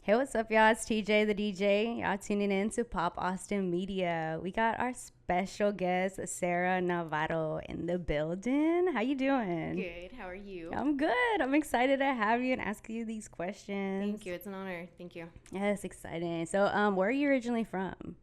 Hey, what's up, y'all? It's TJ the DJ. Y'all tuning in to Pop Austin Media. We got our special guest, Sarah Navarro, in the building. How you doing? Good. How are you? I'm good. I'm excited to have you and ask you these questions. Thank you. It's an honor. Thank you. Yes, exciting. So, where are you originally from?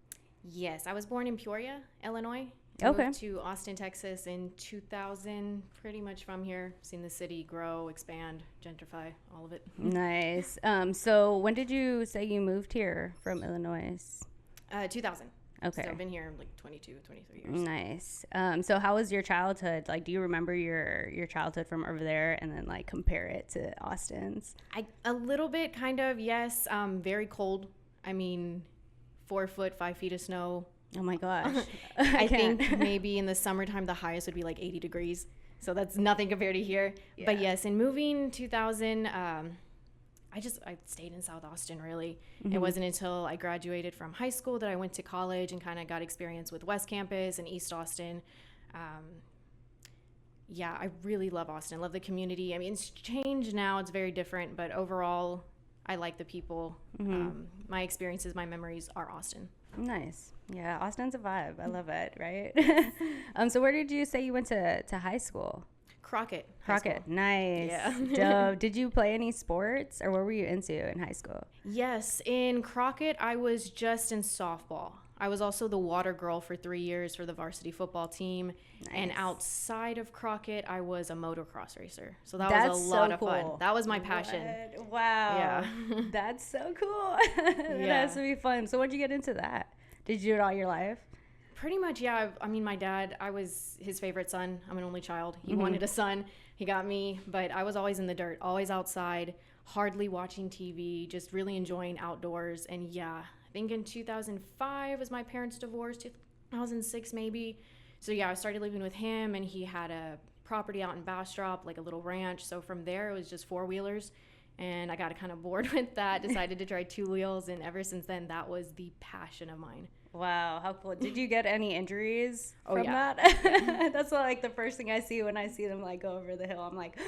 Yes, I was born in Peoria, Illinois. Okay. Moved to Austin, Texas in 2000. Pretty much from here. Seen the city grow, expand, gentrify, all of it. Nice. So when did you say you moved here from Illinois? 2000. Okay. So I've been here like 22, 23 years. Nice. So how was your childhood? Like, do you remember your childhood from over there and then like compare it to Austin's? A little bit, kind of, yes. Very cold. I mean, 4 foot, 5 feet of snow. Oh my gosh. I think maybe in the summertime the highest would be like 80 degrees. So that's nothing compared to here. Yeah. But yes, in moving 2000, I stayed in South Austin really. Mm-hmm. It wasn't until I graduated from high school that I went to college and kind of got experience with West Campus and East Austin. I really love Austin. Love the community. I mean, it's changed now. It's very different. But overall, I like the people. Mm-hmm. My experiences, my memories are Austin. Nice. Yeah, Austin's a vibe. I love it, right? So where did you say you went to high school? Crockett. Nice. Yeah. Dope. Did you play any sports or what were you into in high school? Yes. In Crockett, I was just in softball. I was also the water girl for 3 years for the varsity football team. Nice. And outside of Crockett, I was a motocross racer. So that was a lot of fun. That was my passion. What? Wow. Yeah. That's so cool. That has to be fun. So when did you get into that? Did you do it all your life? Pretty much, yeah. I mean, my dad, I was his favorite son. I'm an only child. He wanted a son. He got me, but I was always in the dirt, always outside, hardly watching TV, just really enjoying outdoors. And yeah, I think in 2005 was my parents' divorce, 2006 maybe. So yeah, I started living with him, and he had a property out in Bastrop, like a little ranch. So from there, it was just 4-wheelers. And I got kind of bored with that, decided to try 2 wheels. And ever since then, that was the passion of mine. Wow, how cool. Did you get any injuries from that? That's like the first thing I see when I see them like go over the hill. I'm like,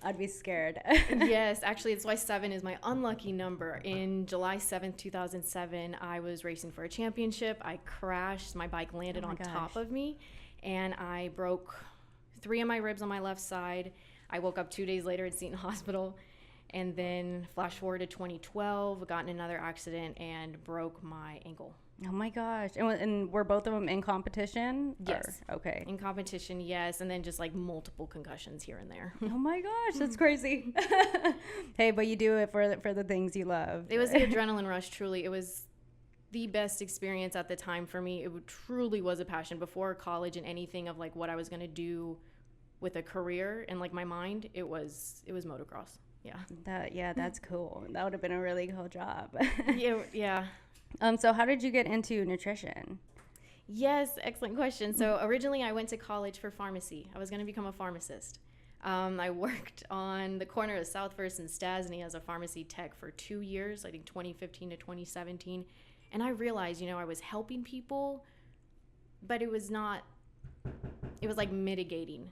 I'd be scared. Yes, actually, it's why 7 is my unlucky number. In July 7th, 2007, I was racing for a championship. I crashed. My bike landed on top of me, and I broke 3 of my ribs on my left side. I woke up 2 days later at Seton Hospital. And then flash forward to 2012, got in another accident and broke my ankle. Oh my gosh. And were both of them in competition? Yes. Or? Okay. In competition, yes. And then just like multiple concussions here and there. Oh my gosh, that's crazy. Hey, but you do it for the things you love. It was the adrenaline rush, truly. It was the best experience at the time for me. It truly was a passion. Before college and anything of like what I was going to do with a career and like my mind, it was motocross. Yeah. That's cool. That would have been a really cool job. Yeah. So how did you get into nutrition? Yes, excellent question. So originally I went to college for pharmacy. I was going to become a pharmacist. I worked on the corner of South First and Stasny as a pharmacy tech for 2 years, I think 2015 to 2017. And I realized, I was helping people, but it was like mitigating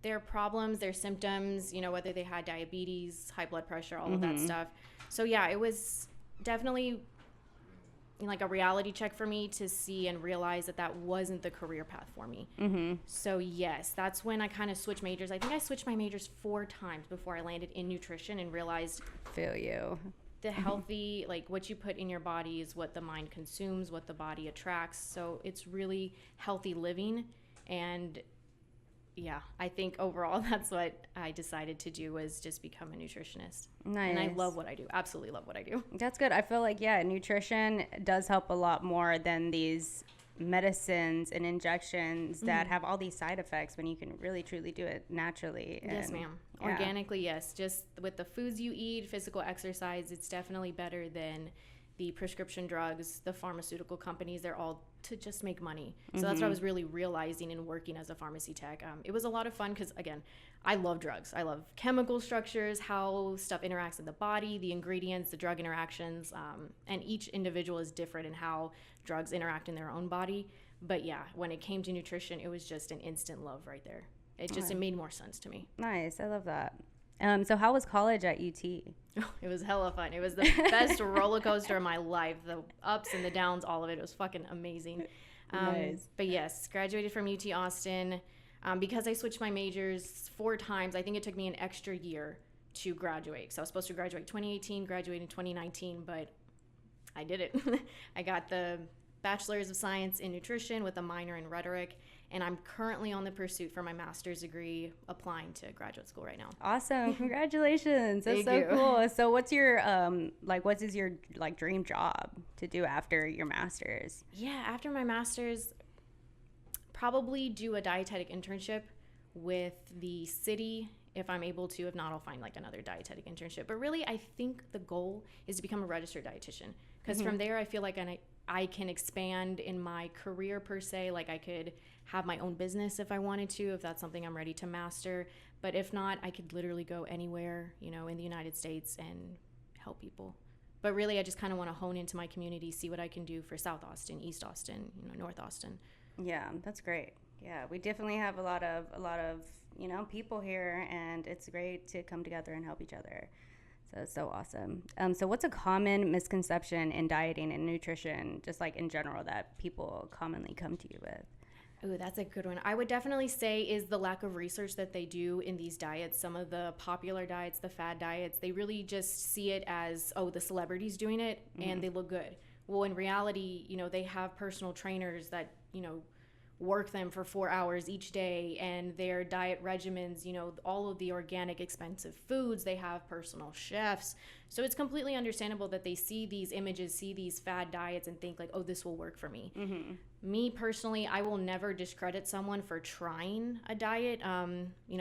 their problems, their symptoms, whether they had diabetes, high blood pressure, all of that stuff. So yeah, it was definitely like a reality check for me to see and realize that wasn't the career path for me. So yes, that's when I kind of switched majors. I think I switched my majors 4 times before I landed in nutrition and realized feel you. The healthy, like what you put in your body is what the mind consumes, what the body attracts. So it's really healthy living. And yeah, I think overall that's what I decided to do, was just become a nutritionist. Nice. And I love what I do. Absolutely love what I do. That's good. I feel like, nutrition does help a lot more than these medicines and injections that have all these side effects when you can really truly do it naturally. Yes, ma'am. Yeah. Organically, yes. Just with the foods you eat, physical exercise, it's definitely better than the prescription drugs, the pharmaceutical companies. They're all to just make money. So that's what I was really realizing in working as a pharmacy tech. It was a lot of fun because, again, I love drugs. I love chemical structures, how stuff interacts in the body, the ingredients, the drug interactions, and each individual is different in how drugs interact in their own body. But yeah, when it came to nutrition, it was just an instant love right there. It made more sense to me. Nice. I love that. So how was college at UT? It was hella fun. It was the best roller coaster of my life. The ups and the downs, all of it. It was fucking amazing. Nice. But yes, graduated from UT Austin. Because I switched my majors 4 times, I think it took me an extra year to graduate. So I was supposed to graduate 2018, graduate in 2019, but I did it. I got the Bachelor's of Science in Nutrition with a minor in Rhetoric, and I'm currently on the pursuit for my master's degree, applying to graduate school right now. Awesome. Congratulations. That's Thank so you. cool. So what's your what is your dream job to do after your master's? Yeah, after my master's, probably do a dietetic internship with the city if I'm able to. If not, I'll find like another dietetic internship. But really, I think the goal is to become a registered dietitian, because from there I feel like I can expand in my career per se. Like I could have my own business if I wanted to, if that's something I'm ready to master. But if not, I could literally go anywhere, in the United States and help people. But really, I just kind of want to hone into my community, see what I can do for South Austin, East Austin, North Austin. Yeah, that's great. Yeah, we definitely have a lot of people here, and it's great to come together and help each other. So it's so awesome. So what's a common misconception in dieting and nutrition, just like in general, that people commonly come to you with? Oh, that's a good one. I would definitely say is the lack of research that they do in these diets. Some of the popular diets, the fad diets, they really just see it as, the celebrity's doing it and they look good. Well, in reality, they have personal trainers that, work them for 4 hours each day, and their diet regimens, all of the organic, expensive foods, they have personal chefs. So it's completely understandable that they see these images, see these fad diets, and think like, oh, this will work for me. Me personally, I will never discredit someone for trying a diet,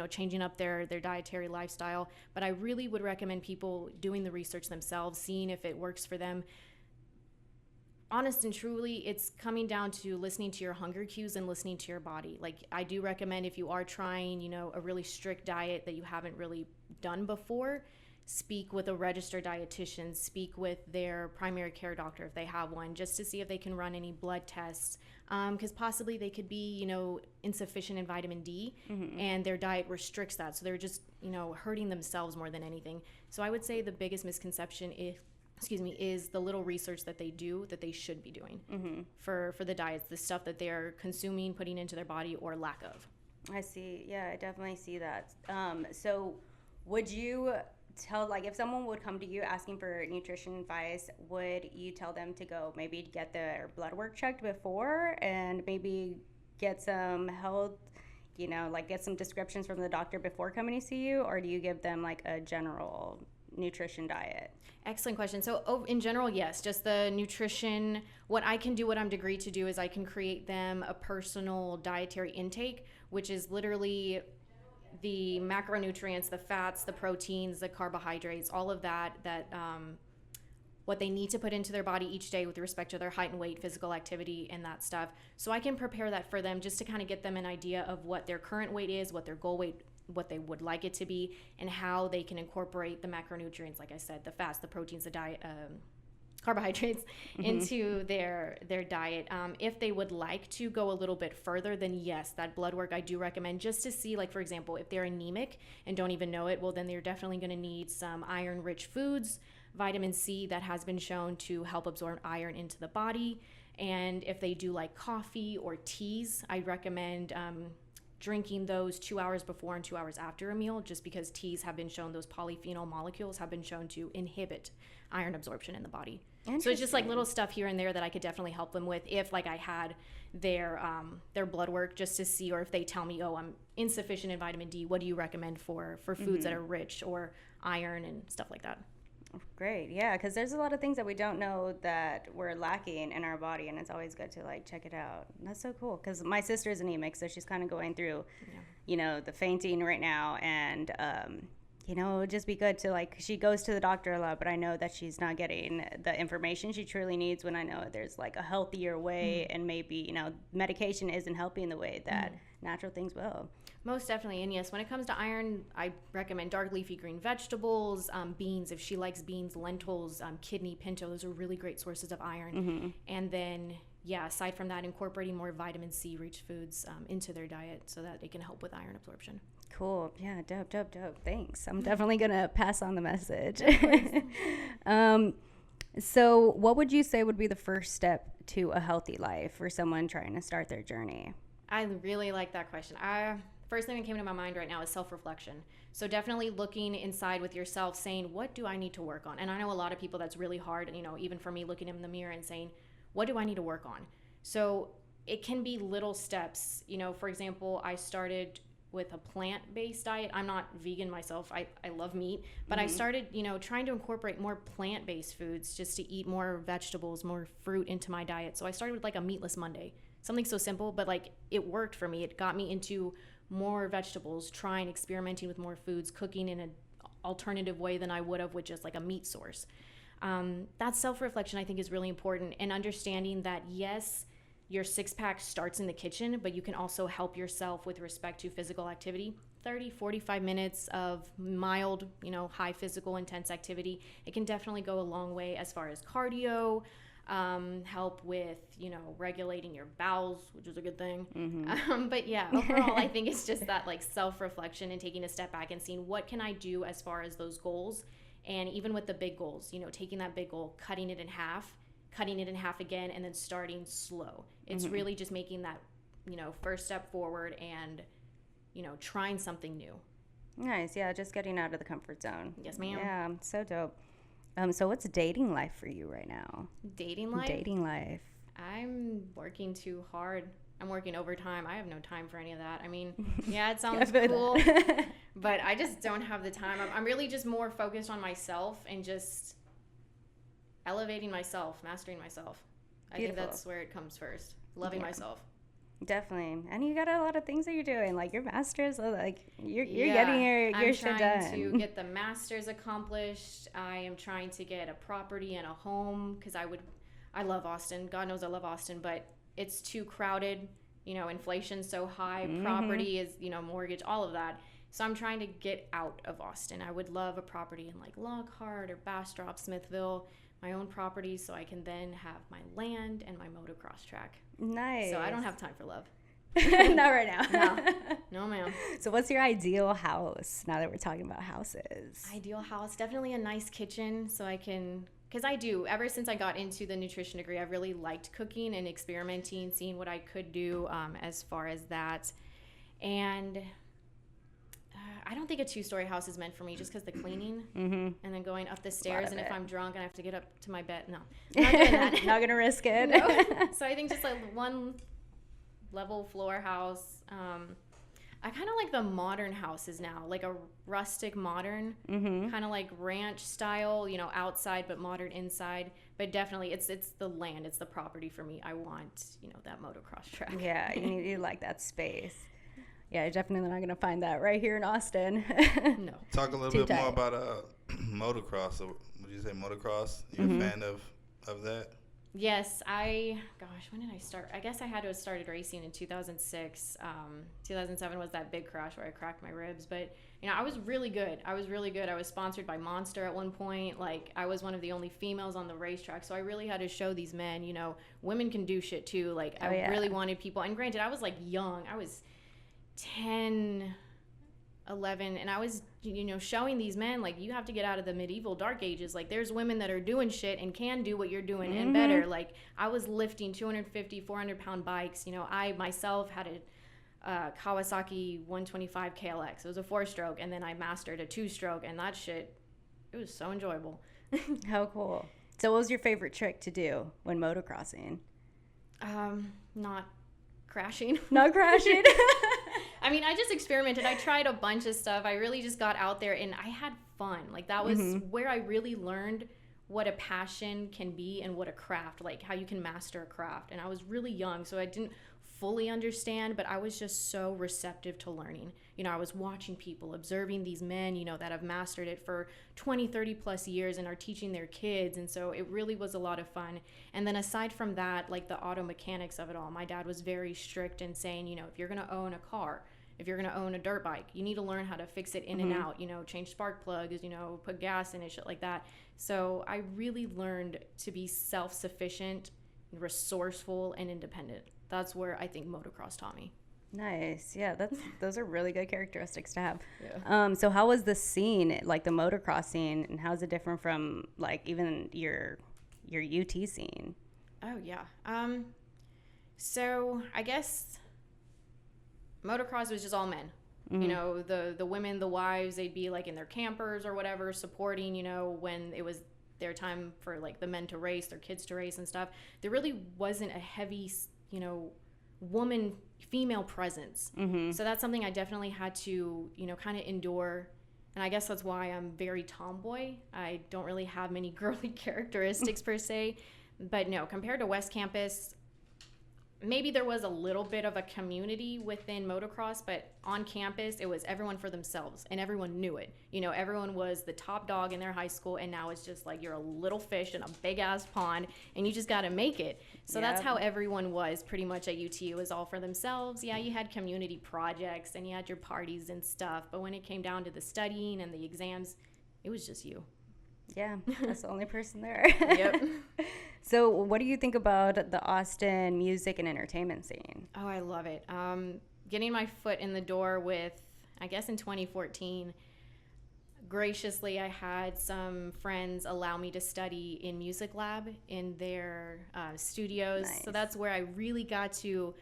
changing up their dietary lifestyle. But I really would recommend people doing the research themselves, seeing if it works for them. Honest and truly, it's coming down to listening to your hunger cues and listening to your body. Like, I do recommend if you are trying, a really strict diet that you haven't really done before, speak with a registered dietitian, speak with their primary care doctor if they have one, just to see if they can run any blood tests, because possibly they could be, insufficient in vitamin D, and their diet restricts that. So they're just, hurting themselves more than anything. So I would say the biggest misconception is the little research that they do that they should be doing for the diets, the stuff that they're consuming, putting into their body, or lack of. I see. Yeah, I definitely see that. So would you tell, if someone would come to you asking for nutrition advice, would you tell them to go maybe get their blood work checked before and maybe get some health, get some descriptions from the doctor before coming to see you? Or do you give them a general nutrition diet? Excellent question. So in general, yes, just the nutrition. What I can do, what I'm agreed to do, is I can create them a personal dietary intake, which is literally the macronutrients, the fats, the proteins, the carbohydrates, all of that what they need to put into their body each day with respect to their height and weight, physical activity, and that stuff. So I can prepare that for them just to kind of get them an idea of what their current weight is, what their goal weight, what they would like it to be, and how they can incorporate the macronutrients, like I said, the fats, the proteins, the carbohydrates into their diet. If they would like to go a little bit further, then yes, that blood work I do recommend, just to see, for example, if they're anemic and don't even know it, well, then they're definitely going to need some iron-rich foods, vitamin C that has been shown to help absorb iron into the body. And if they do like coffee or teas, I recommend drinking those 2 hours before and 2 hours after a meal, just because teas have been shown, those polyphenol molecules have been shown to inhibit iron absorption in the body. So it's just little stuff here and there that I could definitely help them with if I had their blood work, just to see, or if they tell me, oh, I'm insufficient in vitamin D, what do you recommend for foods that are rich, or iron and stuff like that. Great. Yeah, because there's a lot of things that we don't know that we're lacking in our body, and it's always good to check it out. That's so cool, because my sister's anemic, so she's kind of going through the fainting right now, and it would just be good to she goes to the doctor a lot, but I know that she's not getting the information she truly needs, when I know there's a healthier way, and maybe medication isn't helping the way that natural things will. Most definitely. And yes, when it comes to iron, I recommend dark leafy green vegetables, beans, if she likes beans, lentils, kidney, pinto. Those are really great sources of iron. And then yeah, aside from that, incorporating more vitamin C rich foods into their diet so that it can help with iron absorption. Cool. Yeah, dope. Thanks. I'm definitely going to pass on the message. So what would you say would be the first step to a healthy life for someone trying to start their journey? I really like that question. First thing that came to my mind right now is self-reflection. So definitely looking inside with yourself, saying, what do I need to work on? And I know a lot of people that's really hard, and even for me, looking in the mirror and saying, what do I need to work on? So it can be little steps. For example, I started with a plant-based diet. I'm not vegan myself. I love meat, but I started, trying to incorporate more plant-based foods, just to eat more vegetables, more fruit into my diet. So I started with like a meatless Monday, something so simple, but like it worked for me. It got me into more vegetables, experimenting with more foods, cooking in an alternative way than I would have with just like a meat source. That self-reflection, I think, is really important, and understanding that, yes, your six-pack starts in the kitchen, but you can also help yourself with respect to physical activity. 30, 45 minutes of mild, high physical intense activity. It can definitely go a long way as far as cardio, help with, regulating your bowels, which is a good thing. But yeah, overall, I think it's just that like self-reflection and taking a step back and seeing what can I do as far as those goals. And even with the big goals, taking that big goal, cutting it in half again, and then starting slow. It's really just making that, first step forward and, trying something new. Nice. Yeah, just getting out of the comfort zone. Yes, ma'am. Yeah, so dope. So what's dating life for you right now? Dating life? Dating life. I'm working too hard. I'm working overtime. I have no time for any of that. I mean, yeah, it sounds cool, but I just don't have the time. I'm really just more focused on myself and just elevating myself, mastering myself. Beautiful. I think that's where it comes first. Loving myself. Definitely. And you got a lot of things that you're doing, like your master's, like you're getting your shit done. I'm trying to get the master's accomplished. I am trying to get a property and a home, because I love Austin. God knows I love Austin, but it's too crowded. Inflation's so high, property is, mortgage, all of that. So I'm trying to get out of Austin. I would love a property in like Lockhart or Bastrop, Smithville, my own property, so I can then have my land and my motocross track. Nice. So I don't have time for love. Not right now. No, ma'am. So what's your ideal house, now that we're talking about houses? Ideal house, definitely a nice kitchen, so I can, because I do, ever since I got into the nutrition degree, I've really liked cooking and experimenting, seeing what I could do as far as that. And I don't think a 2-story house is meant for me, just because the cleaning and then going up the stairs, and if I'm drunk and I have to get up to my bed, no, I'm not doing that. Not gonna risk it. No. So I think just like one level floor house. I kind of like the modern houses now, like a rustic modern, kind of like ranch style, outside but modern inside. But definitely, it's the land, it's the property for me. I want, that motocross track. Yeah, you like that space. Yeah, you're definitely not going to find that right here in Austin. No. Talk a little bit more about motocross. So would you say motocross? You're a fan of that? Yes, when did I start? I guess I had to have started racing in 2006. 2007 was that big crash where I cracked my ribs. But, I was really good. I was sponsored by Monster at one point. Like, I was one of the only females on the racetrack. So I really had to show these men, women can do shit too. Like, I really wanted people. And granted, I was like young. I was 10, 11, and I was showing these men, like, you have to get out of the medieval dark ages. Like, there's women that are doing shit and can do what you're doing and better. Like, I was lifting 250, 400 pound bikes. I myself had a Kawasaki 125 KLX. It was a 4-stroke, and then I mastered a 2-stroke, and that shit, it was so enjoyable. How cool. So what was your favorite trick to do when motocrossing? Not crashing. Not crashing? I mean, I just experimented. I tried a bunch of stuff. I really just got out there and I had fun. Like, that was where I really learned what a passion can be and what a craft, like how you can master a craft. And I was really young, so I didn't fully understand, but I was just so receptive to learning. I was watching people, observing these men, that have mastered it for 20, 30 plus years and are teaching their kids. And so it really was a lot of fun. And then aside from that, like the auto mechanics of it all, my dad was very strict in saying, if you're going to own a car, if you're going to own a dirt bike, you need to learn how to fix it in and out, change spark plugs, put gas in it, shit like that. So I really learned to be self-sufficient resourceful, and independent. That's where I think motocross taught me. Nice. Yeah, those are really good characteristics to have. Yeah. So how was the scene, like the motocross scene, and how is it different from like even your UT scene? Oh yeah. So I guess motocross was just all men. You know, the women, the wives, they'd be like in their campers or whatever, supporting, you know, when it was their time for like the men to race, their kids to race and stuff. There really wasn't a heavy, you know, female presence. So that's something I definitely had to, you know, kind of endure. And I guess that's why I'm very tomboy. I don't really have many girly characteristics per se. But no, compared to West Campus, maybe there was a little bit of a community within motocross, but on campus, it was everyone for themselves, and everyone knew it. You know, everyone was the top dog in their high school, and now it's just like you're a little fish in a big-ass pond, and you just got to make it. So that's how everyone was pretty much at UT. It was all for themselves. Yeah, you had community projects, and you had your parties and stuff, but when it came down to the studying and the exams, it was just you. Yeah, that's the only person there. Yep. So what do you think about the Austin music and entertainment scene? Oh, I love it. Getting my foot in the door with, I guess in 2014, graciously, I had some friends allow me to study in Music Lab in their studios. Nice. So that's where I really got to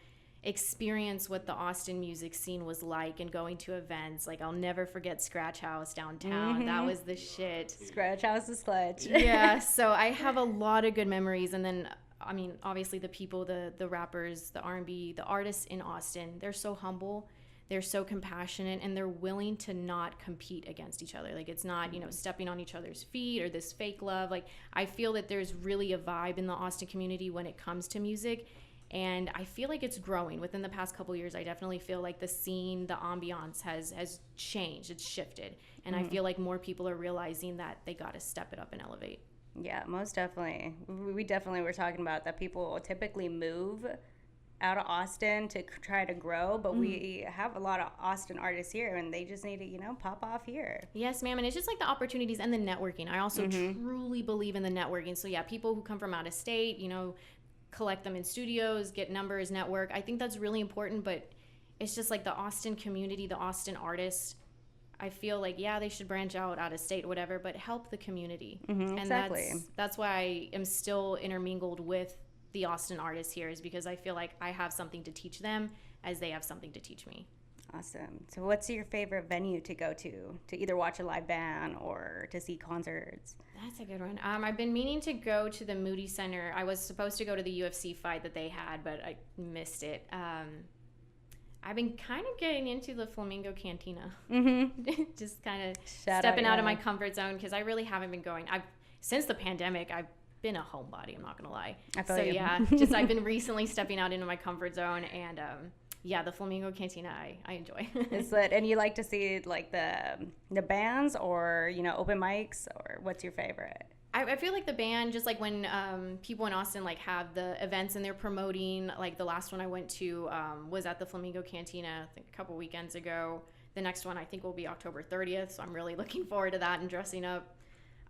experience what the Austin music scene was like, and going to events. Like, I'll never forget Scratch House downtown. That was the shit. Scratch House is clutch. Yeah, so I have a lot of good memories. And then, I mean, obviously the people, the rappers, the R&B, the artists in Austin, they're so humble, they're so compassionate, and they're willing to not compete against each other. Like, it's not, you know, stepping on each other's feet or this fake love. Like, I feel that there's really a vibe in the Austin community when it comes to music. And I feel like it's growing. Within the past couple of years, I definitely feel like the scene, the ambiance has changed. It's shifted. And I feel like more people are realizing that they got to step it up and elevate. Yeah, most definitely. We definitely were talking about that people typically move out of Austin to try to grow, but we have a lot of Austin artists here, and they just need to, you know, pop off here. Yes, ma'am. And it's just like the opportunities and the networking. I also truly believe in the networking. So yeah, people who come from out of state, you know, collect them in studios, get numbers, network. I think that's really important, but it's just like the Austin community, the Austin artists, I feel like, yeah, they should branch out of state, whatever, but help the community. And exactly. That's why I am still intermingled with the Austin artists here, is because I feel like I have something to teach them as they have something to teach me. Awesome. So what's your favorite venue to go to either watch a live band or to see concerts? That's a good one. I've been meaning to go to the Moody Center. I was supposed to go to the UFC fight that they had, but I missed it. I've been kind of getting into the Flamingo Cantina. Just kind of stepping out of my comfort zone, because I really haven't been going. Since the pandemic, I've been a homebody, I'm not going to lie. I feel so you. Yeah, just I've been recently stepping out into my comfort zone, and yeah, the Flamingo Cantina, I enjoy. It's lit. And you like to see like the bands, or, you know, open mics, or what's your favorite? I feel like the band, just like when people in Austin like have the events and they're promoting, like the last one I went to was at the Flamingo Cantina, I think a couple weekends ago. The next one I think will be October 30th, so I'm really looking forward to that and dressing up.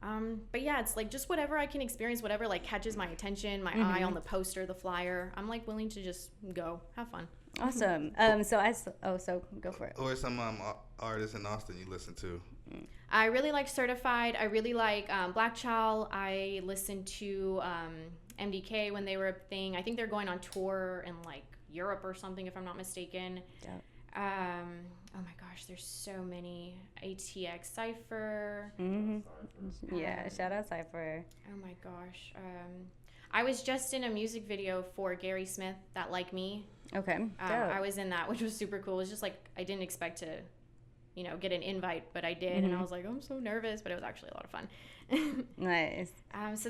But yeah, it's like just whatever I can experience, whatever like catches my attention, my eye on the poster, the flyer. I'm like willing to just go, have fun. Awesome. So go for it. Or some artists in Austin you listen to? I really like Certified. I really like Black Child. I listened to MDK when they were a thing. I think they're going on tour in like Europe or something, if I'm not mistaken. Dope. Oh my gosh, there's so many. ATX Cypher. Yeah, shout out Cypher. Oh my gosh. I was just in a music video for Gary Smith, That Like Me. Okay. I was in that, which was super cool. It was just like, I didn't expect to, you know, get an invite, but I did. And I was like, I'm so nervous, but it was actually a lot of fun. Nice. So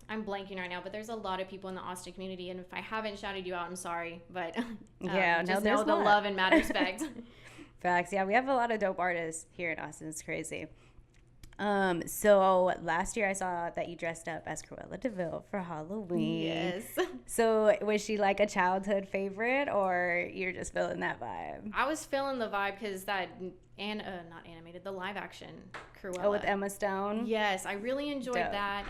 I'm blanking right now, but there's a lot of people in the Austin community. And if I haven't shouted you out, I'm sorry. But just know the love and mad respect. Facts. Yeah, we have a lot of dope artists here in Austin. It's crazy. So last year I saw that you dressed up as Cruella DeVille for Halloween. Yes. So was she like a childhood favorite, or you're just feeling that vibe? I was feeling the vibe because that, not animated, the live action Cruella. Oh, with Emma Stone? Yes, I really enjoyed Dope. that.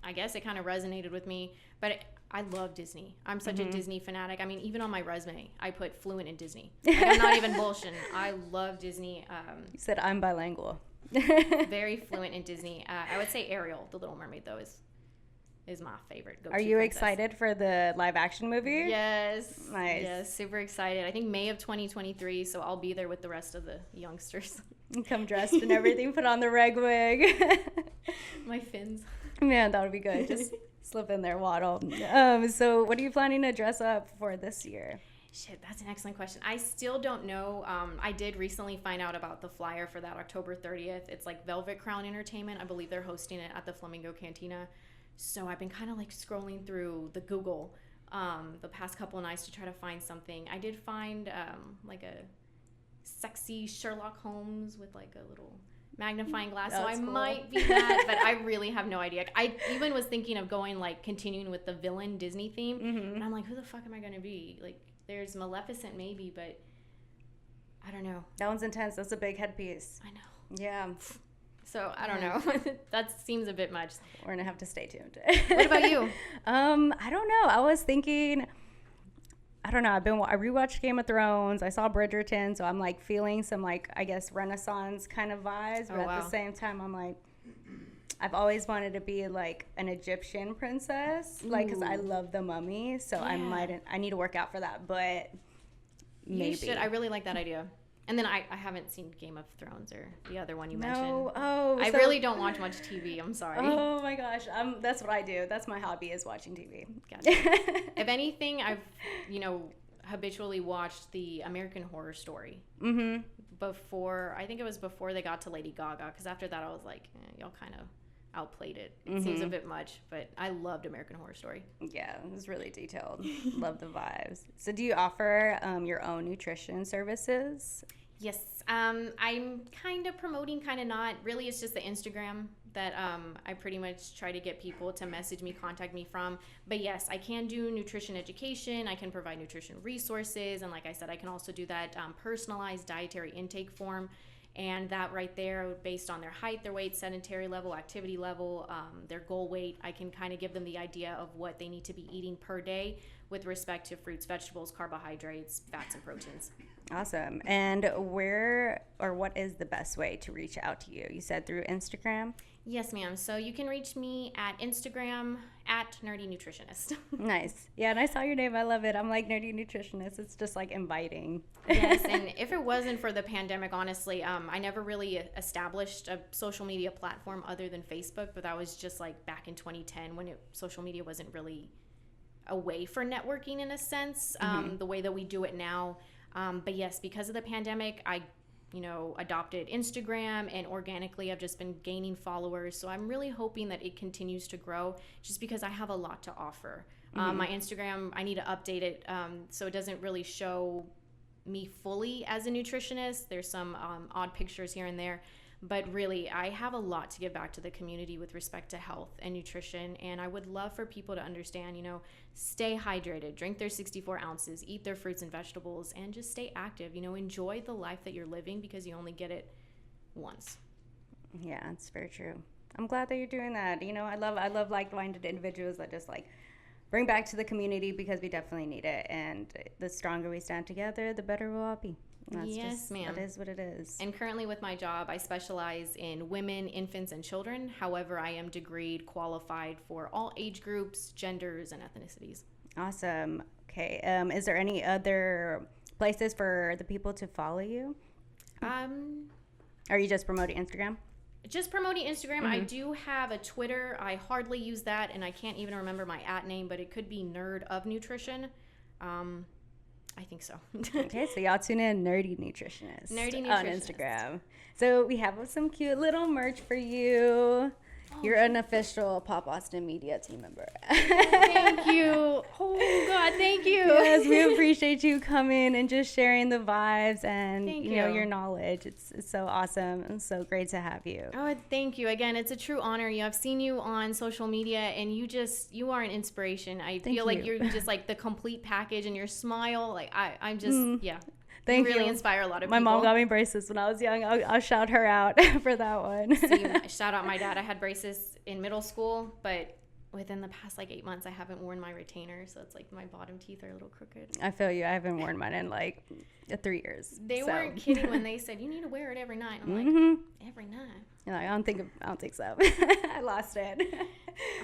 I guess it kind of resonated with me. But I love Disney. I'm such a Disney fanatic. I mean, even on my resume, I put fluent in Disney. Like, I'm not even bullshitting. I love Disney. You said I'm bilingual. Very fluent in Disney. I would say Ariel, the Little Mermaid, though, is my favorite go-to Are you princess. Excited for the live action movie? Yes. Nice. Yes, super excited. I think May of 2023, so I'll be there with the rest of the youngsters. Come dressed and everything, put on the reg wig. My fins. Man, that would be good. Just slip in there, waddle. So what are you planning to dress up for this year? Shit, that's an excellent question. I still don't know. I did recently find out about the flyer for that October 30th. It's like Velvet Crown Entertainment. I believe they're hosting it at the Flamingo Cantina. So I've been kind of like scrolling through the Google the past couple of nights to try to find something. I did find like a sexy Sherlock Holmes with like a little magnifying glass. So I might be that, but I really have no idea. I even was thinking of going like continuing with the villain Disney theme. And I'm like, who the fuck am I going to be? Like there's Maleficent maybe, but I don't know. That one's intense. That's a big headpiece. I know. Yeah. So I don't know. That seems a bit much. We're gonna have to stay tuned. What about you? I don't know. I was thinking, I don't know. I rewatched Game of Thrones. I saw Bridgerton, so I'm like feeling some like I guess Renaissance kind of vibes. But at the same time, I'm like, I've always wanted to be like an Egyptian princess, like because I love the Mummy. So I need to work out for that, but maybe. You should. I really like that idea. And then I haven't seen Game of Thrones or the other one you mentioned. I really don't watch much TV. I'm sorry. Oh my gosh, that's what I do. That's my hobby is watching TV. Gotcha. If anything, I've habitually watched the American Horror Story. Before, I think it was before they got to Lady Gaga, because after that I was like, y'all kind of outplayed it. It seems a bit much, but I loved American Horror Story. Yeah, it was really detailed. Love the vibes. So do you offer your own nutrition services? Yes. I'm kind of promoting, kind of not. Really, it's just the Instagram that I pretty much try to get people to message me, contact me from. But yes, I can do nutrition education. I can provide nutrition resources. And like I said, I can also do that personalized dietary intake form. And that right there, based on their height, their weight, sedentary level, activity level, their goal weight, I can kind of give them the idea of what they need to be eating per day with respect to fruits, vegetables, carbohydrates, fats, and proteins. Awesome. And where or what is the best way to reach out to you? You said through Instagram? Yes, ma'am. So you can reach me at Instagram at Nerdy Nutritionist. Nice. Yeah, and I saw your name. I love it. I'm like Nerdy Nutritionist. It's just like inviting. Yes, and if it wasn't for the pandemic, honestly, I never really established a social media platform other than Facebook, but that was just like back in 2010 when social media wasn't really a way for networking in a sense, the way that we do it now. But yes, because of the pandemic, I adopted Instagram, and organically I've just been gaining followers. So I'm really hoping that it continues to grow just because I have a lot to offer. My Instagram, I need to update it so it doesn't really show me fully as a nutritionist. There's some odd pictures here and there. But really, I have a lot to give back to the community with respect to health and nutrition. And I would love for people to understand, stay hydrated, drink their 64 ounces, eat their fruits and vegetables, and just stay active. Enjoy the life that you're living because you only get it once. Yeah, it's very true. I'm glad that you're doing that. I love like-minded individuals that just like bring back to the community because we definitely need it. And the stronger we stand together, the better we'll all be. Yes, ma'am. That is what it is. And currently with my job, I specialize in women, infants, and children. However, I am degreed qualified for all age groups, genders, and ethnicities. Awesome. Okay. Is there any other places for the people to follow you? Are you just promoting Instagram? Just promoting Instagram. I do have a Twitter. I hardly use that, and I can't even remember my @name, but it could be Nerd of Nutrition. I think so. Okay, so y'all tune in, Nerdy Nutritionist. Nerdy Nutritionist. On Instagram. So we have some cute little merch for you. You're an official Pop Austin Media team member. Thank you. Oh, God, thank you. Yes, we appreciate you coming and just sharing the vibes and your knowledge. It's so awesome and so great to have you. Oh, thank you. Again, it's a true honor. I've seen you on social media, and you are an inspiration. I feel like you're just like the complete package, and your smile, like I'm just, yeah. Thank you. You really inspire a lot of people. My mom got me braces when I was young. I'll shout her out for that one. Shout out my dad. I had braces in middle school, but within the past like 8 months, I haven't worn my retainer, so it's like my bottom teeth are a little crooked. I feel you. I haven't worn mine in like 3 years. They weren't kidding when they said you need to wear it every night. I'm like, every night. You're like, I don't think so. I lost it.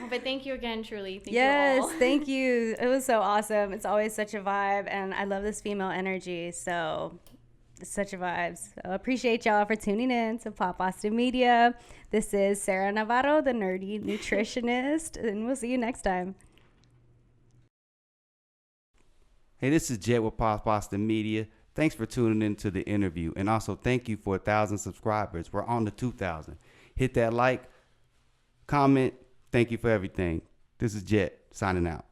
Oh, but thank you again, truly. Thank yes, you all. thank you. It was so awesome. It's always such a vibe, and I love this female energy. So it's such a vibe. So appreciate y'all for tuning in to Pop Boston Media. This is Sarah Navarro, the nerdy nutritionist, and we'll see you next time. Hey, this is Jet with Pop Boston Media. Thanks for tuning in to the interview. And also thank you for 1,000 subscribers. We're on to 2,000. Hit that like, comment. Thank you for everything. This is Jet signing out.